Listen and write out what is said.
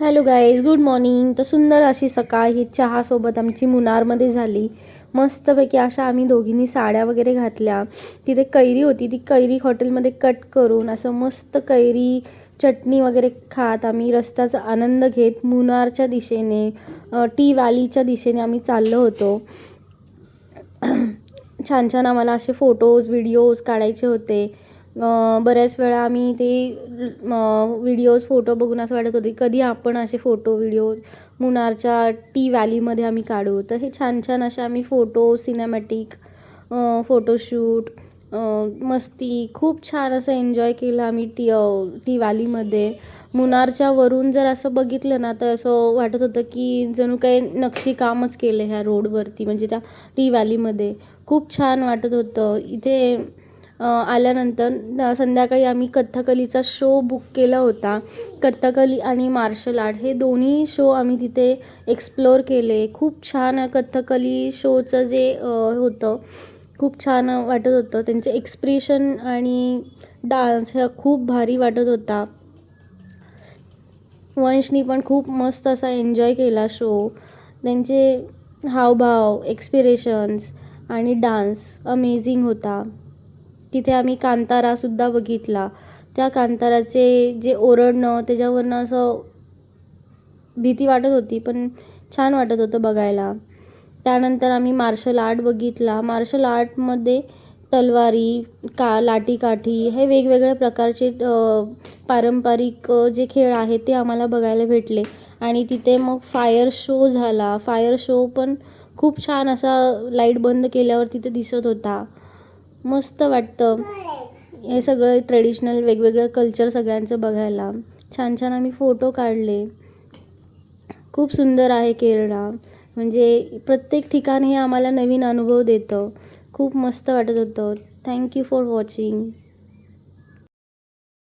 Hello guys, good morning. तर सुंदर अशी सकाळ ही चहासोबत आमची मुन्नारमध्ये झाली. मस्तपैकी अशा आम्ही दोघींनी साड्या वगैरे घातल्या. तिथे कैरी होती, ती कैरी हॉटेलमध्ये कट करून असं मस्त कैरी चटणी वगैरे खात आम्ही रस्त्याचा आनंद घेत मुन्नारच्या दिशेने टी व्हॅलीच्या दिशेने आम्ही चाललो होतो. छान छान आम्हाला असे फोटोज व्हिडिओज काढायचे होते. बऱ्याच वेळा आम्ही ते व्हिडिओज फोटो बघून असं वाटत होते कधी आपण असे फोटो व्हिडिओ मुन्नारच्या टी व्हॅलीमध्ये आम्ही काढू. तर हे छान छान असे आम्ही फोटो सिनेमॅटिक फोटोशूट मस्ती खूप छान असं एन्जॉय केलं आम्ही टी व्हॅलीमध्ये. मुन्नारच्या वरून जर असं बघितलं ना तर असं वाटत होतं की जणू काही नक्षीकामच केलं ह्या रोडवरती, म्हणजे त्या टी व्हॅलीमध्ये. खूप छान वाटत होतं. इथे आल्यानंतर संध्याकाळी आम्ही कथ्थकलीचा शो बुक केला होता. कथ्थकली आणि मार्शल आर्ट हे दोन्ही शो आम्ही तिथे एक्सप्लोअर केले. खूप छान कथ्थकली शोचं जे होतं खूप छान वाटत होतं. त्यांचे एक्सप्रेशन आणि डान्स ह्या खूप भारी वाटत होता. वंशनी पण खूप मस्त असा एन्जॉय केला शो. त्यांचे हावभाव एक्सप्रेशन्स आणि डान्स अमेझिंग होता. तिथे आम्ही कांतारासुद्धा बघितला. त्या कांताराचे जे ओरडणं त्याच्यावरनं असं भीती वाटत होती, पण छान वाटत होतं बघायला. त्यानंतर आम्ही मार्शल आर्ट बघितला. मार्शल आर्टमध्ये तलवारी लाठीकाठी हे वेगवेगळ्या प्रकारचे पारंपरिक जे खेळ आहेत ते आम्हाला बघायला भेटले. आणि तिथे मग फायर शो झाला. फायर शो पण खूप छान असा लाईट बंद केल्यावर तिथे दिसत होता. मस्त वाटतं हे सगळं ट्रेडिशनल वेगवेगळं कल्चर सगळ्यांचं बघायला. छान छान आम्ही फोटो काढले. खूप सुंदर आहे केरळा. म्हणजे प्रत्येक ठिकाण हे आम्हाला नवीन अनुभव देतं. खूप मस्त वाटत होतं. Thank you for watching.